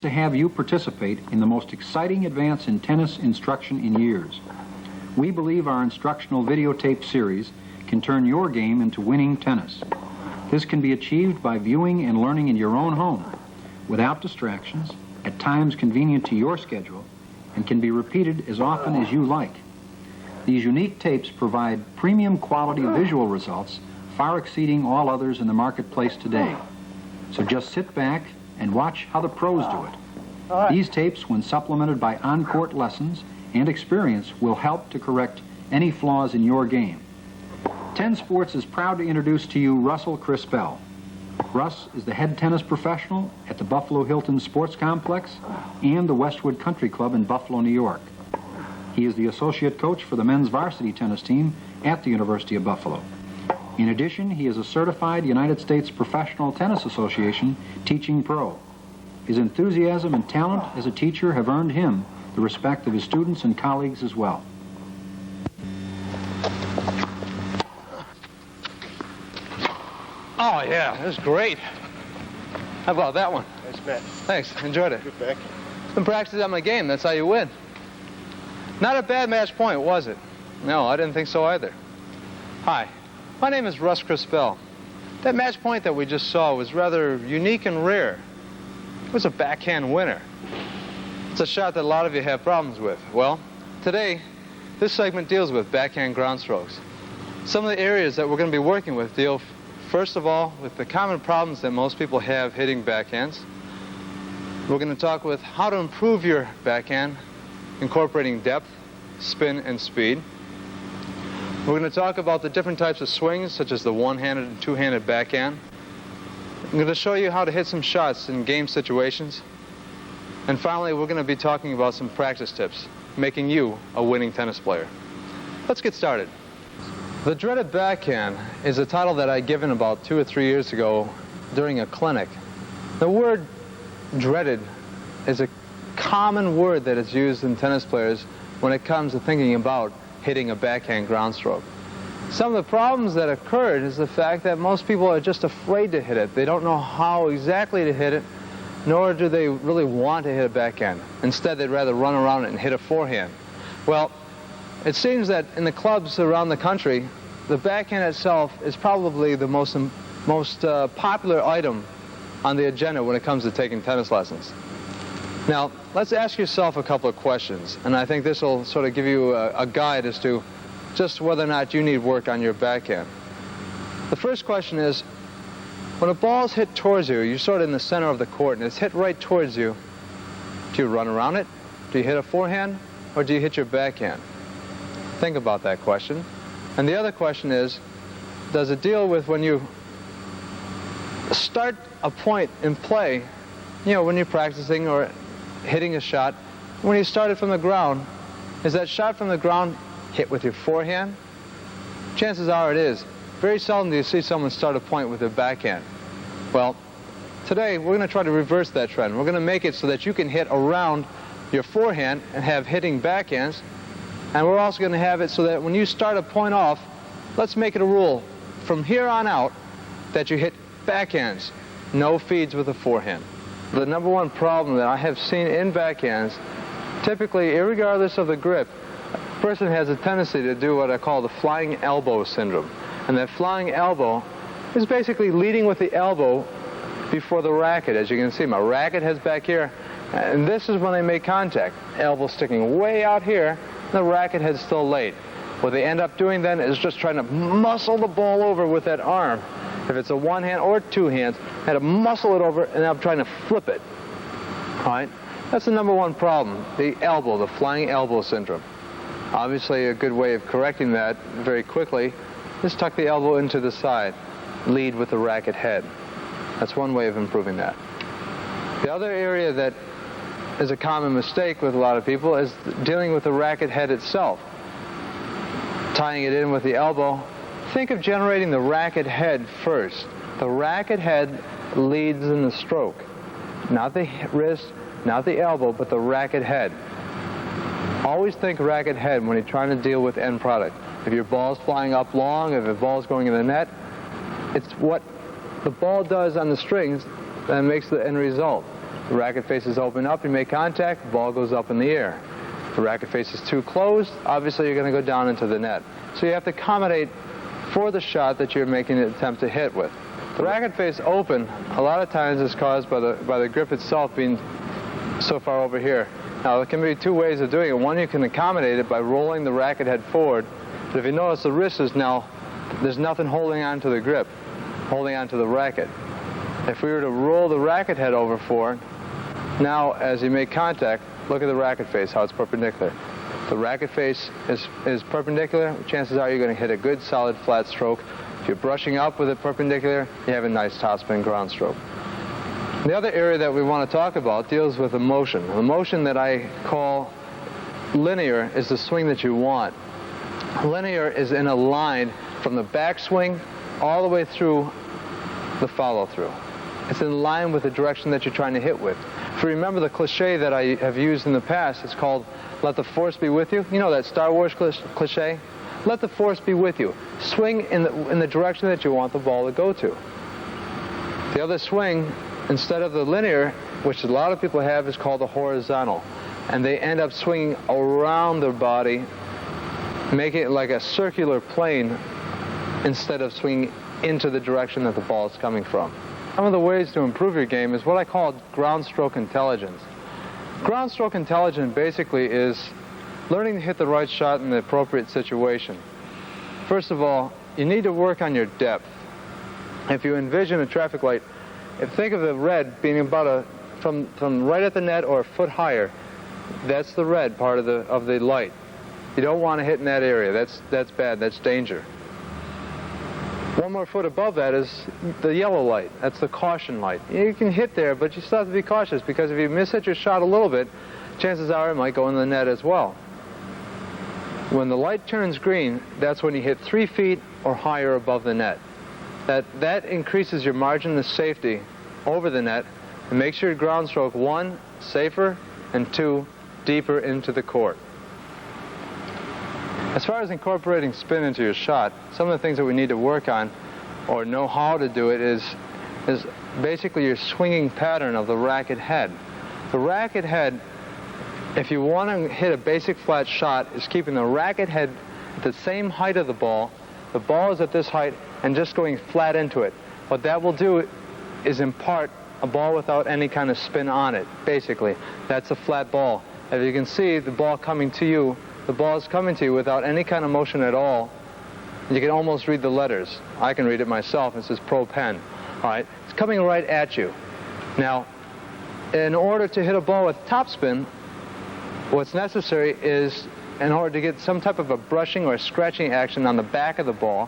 To have you participate in the most exciting advance in tennis instruction in years. We believe our instructional videotape series can turn your game into winning tennis. This can be achieved by viewing and learning in your own home, without distractions, at times convenient to your schedule, and can be repeated as often as you like. These unique tapes provide premium quality visual results far exceeding all others in the marketplace today. So just sit back and watch how the pros do it. These tapes, when supplemented by on-court lessons and experience, will help to correct any flaws in your game. Ten Sports is proud to introduce to you Russell Crispell. Russ is the head tennis professional at the Buffalo Hilton Sports Complex and the Westwood Country Club in Buffalo, New York. He is the associate coach for the men's varsity tennis team at the University of Buffalo. In addition, he is a certified United States Professional Tennis Association teaching pro. His enthusiasm and talent as a teacher have earned him the respect of his students and colleagues as well. Oh, yeah, that was great. How about that one? Nice match. Thanks, enjoyed it. Good back. Been practicing on my game, that's how you win. Not a bad match point, was it? No, I didn't think so either. Hi. My name is Russ Crispell. That match point that we just saw was rather unique and rare. It was a backhand winner. It's a shot that a lot of you have problems with. Well, today, this segment deals with backhand ground strokes. Some of the areas that we're going to be working with deal, first of all, with the common problems that most people have hitting backhands. We're going to talk with how to improve your backhand, incorporating depth, spin, and speed. We're going to talk about the different types of swings, such as the one-handed and two-handed backhand. I'm going to show you how to hit some shots in game situations. And finally, we're going to be talking about some practice tips, making you a winning tennis player. Let's get started. The Dreaded Backhand is a title that I'd given about 2 or 3 years ago during a clinic. The word dreaded is a common word that is used in tennis players when it comes to thinking about hitting a backhand ground stroke. Some of the problems that occurred is the fact that most people are just afraid to hit it. They don't know how exactly to hit it, nor do they really want to hit a backhand. Instead, they'd rather run around it and hit a forehand. Well, it seems that in the clubs around the country, the backhand itself is probably the most popular item on the agenda when it comes to taking tennis lessons. Now, let's ask yourself a couple of questions, and I think this will sort of give you a guide as to just whether or not you need work on your backhand. The first question is, when a ball is hit towards you, you're sort of in the center of the court, and it's hit right towards you, do you run around it? Do you hit a forehand, or do you hit your backhand? Think about that question. And the other question is, does it deal with when you start a point in play, you know, when you're practicing or hitting a shot, when you start it from the ground, is that shot from the ground hit with your forehand? Chances are it is. Very seldom do you see someone start a point with their backhand. Well, today we're going to try to reverse that trend. We're going to make it so that you can hit around your forehand and have hitting backhands, and we're also going to have it so that when you start a point off, let's make it a rule from here on out that you hit backhands, no feeds with a forehand. The number one problem that I have seen in backhands, typically, irregardless of the grip, a person has a tendency to do what I call the flying elbow syndrome. And that flying elbow is basically leading with the elbow before the racket. As you can see, my racket heads back here, and this is when they make contact. Elbow sticking way out here, the racket head's still late. What they end up doing then is just trying to muscle the ball over with that arm. If it's a one hand or two hands, had to muscle it over and I'm trying to flip it. All right? That's the number one problem, the elbow, the flying elbow syndrome. Obviously, a good way of correcting that very quickly is tuck the elbow into the side, lead with the racket head. That's one way of improving that. The other area that is a common mistake with a lot of people is dealing with the racket head itself. Tying it in with the elbow. Think of generating the racket head first. The racket head leads in the stroke. Not the wrist, not the elbow, but the racket head. Always think racket head when you're trying to deal with end product. If your ball's flying up long, if the ball's going in the net, it's what the ball does on the strings that makes the end result. The racket face is open up, you make contact, the ball goes up in the air. If the racket face is too closed, obviously you're going to go down into the net. So you have to accommodate for the shot that you're making an attempt to hit with. The racket face open, a lot of times is caused by the grip itself being so far over here. Now, there can be two ways of doing it. One, you can accommodate it by rolling the racket head forward. But if you notice, the wrist is now, there's nothing holding on to the grip, holding on to the racket. If we were to roll the racket head over forward, now as you make contact, look at the racket face, how it's perpendicular. If the racket face is perpendicular, chances are you're going to hit a good solid flat stroke. If you're brushing up with it perpendicular, you have a nice topspin ground stroke. The other area that we want to talk about deals with the motion. The motion that I call linear is the swing that you want. Linear is in a line from the backswing all the way through the follow-through. It's in line with the direction that you're trying to hit with. If you remember the cliche that I have used in the past, it's called "Let the force be with you." You know that Star Wars cliche? Let the force be with you. Swing in the direction that you want the ball to go to. The other swing, instead of the linear, which a lot of people have, is called the horizontal. And they end up swinging around their body, making it like a circular plane instead of swinging into the direction that the ball is coming from. Some of the ways to improve your game is what I call ground stroke intelligence. Ground stroke intelligence basically is learning to hit the right shot in the appropriate situation. First of all, you need to work on your depth. If you envision a traffic light, think of the red being about from right at the net or a foot higher. That's the red part of the light. You don't want to hit in that area. That's bad. That's danger. One more foot above that is the yellow light. That's the caution light. You can hit there, but you still have to be cautious, because if you miss-hit your shot a little bit, chances are it might go in the net as well. When the light turns green, that's when you hit 3 feet or higher above the net. That increases your margin of safety over the net and makes your ground stroke, 1, safer, and 2, deeper into the court. As far as incorporating spin into your shot, some of the things that we need to work on or know how to do it is basically your swinging pattern of the racket head. The racket head, if you want to hit a basic flat shot, is keeping the racket head at the same height of the ball is at this height, and just going flat into it. What that will do is impart a ball without any kind of spin on it, basically. That's a flat ball. As you can see, the ball is coming to you without any kind of motion at all. You can almost read the letters. I can read it myself. It says Pro Pen. All right? It's coming right at you. Now, in order to hit a ball with topspin, what's necessary is, in order to get some type of a brushing or a scratching action on the back of the ball,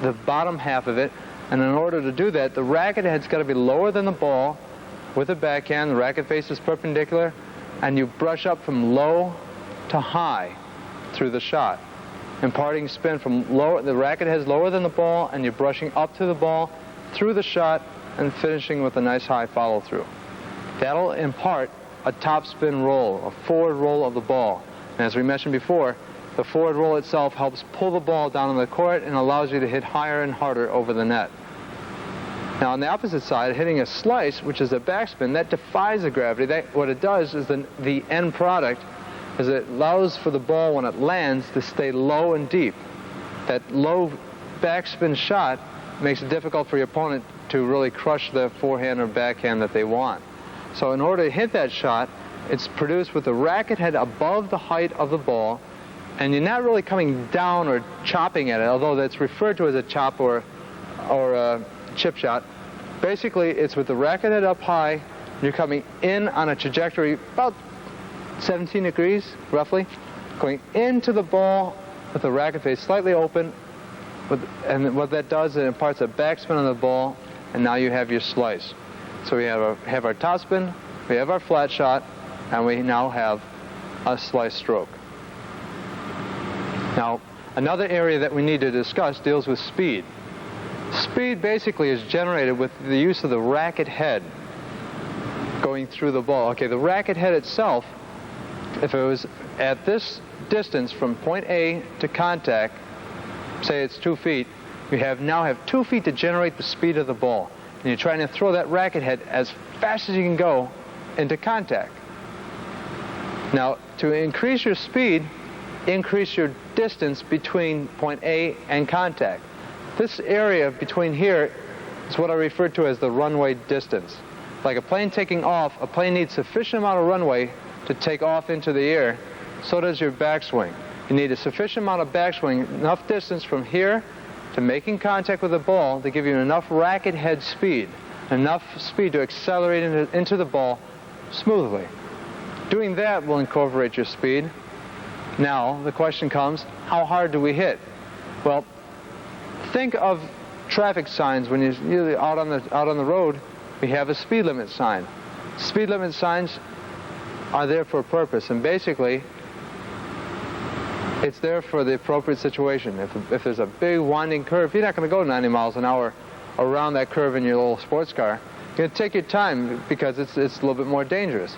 the bottom half of it, and in order to do that, the racket head's got to be lower than the ball with the backhand. The racket face is perpendicular, and you brush up from low to high through the shot, imparting spin from lower. The racket head's lower than the ball, and you're brushing up to the ball through the shot and finishing with a nice high follow-through. That'll impart a topspin roll, a forward roll of the ball. And as we mentioned before, the forward roll itself helps pull the ball down on the court and allows you to hit higher and harder over the net. Now, on the opposite side, hitting a slice, which is a backspin, that defies the gravity. What it does is the end product is it allows for the ball, when it lands, to stay low and deep. That low backspin shot makes it difficult for your opponent to really crush the forehand or backhand that they want. So in order to hit that shot, it's produced with the racket head above the height of the ball, and you're not really coming down or chopping at it, although that's referred to as a chop or a chip shot. Basically, it's with the racket head up high, and you're coming in on a trajectory about 17 degrees, roughly, going into the ball with the racket face slightly open, and what that does, it imparts a backspin on the ball, and now you have your slice. So we have our topspin, we have our flat shot, and we now have a slice stroke. Now, another area that we need to discuss deals with speed. Speed basically is generated with the use of the racket head going through the ball. Okay, the racket head itself, if it was at this distance from point A to contact, say it's 2 feet, you now have 2 feet to generate the speed of the ball. and you're trying to throw that racket head as fast as you can go into contact. Now, to increase your speed, increase your distance between point A and contact. This area between here is what I refer to as the runway distance. Like a plane taking off, a plane needs sufficient amount of runway to take off into the air. So does your backswing. You need a sufficient amount of backswing, enough distance from here to making contact with the ball to give you enough racket head speed, enough speed to accelerate into the ball smoothly. Doing that will incorporate your speed. Now, the question comes, how hard do we hit? Well, think of traffic signs when you're out on the road. We have a speed limit sign. Speed limit signs are there for a purpose, and basically, it's there for the appropriate situation. If there's a big winding curve, you're not going to go 90 miles an hour around that curve in your little sports car. You're going to take your time because it's a little bit more dangerous.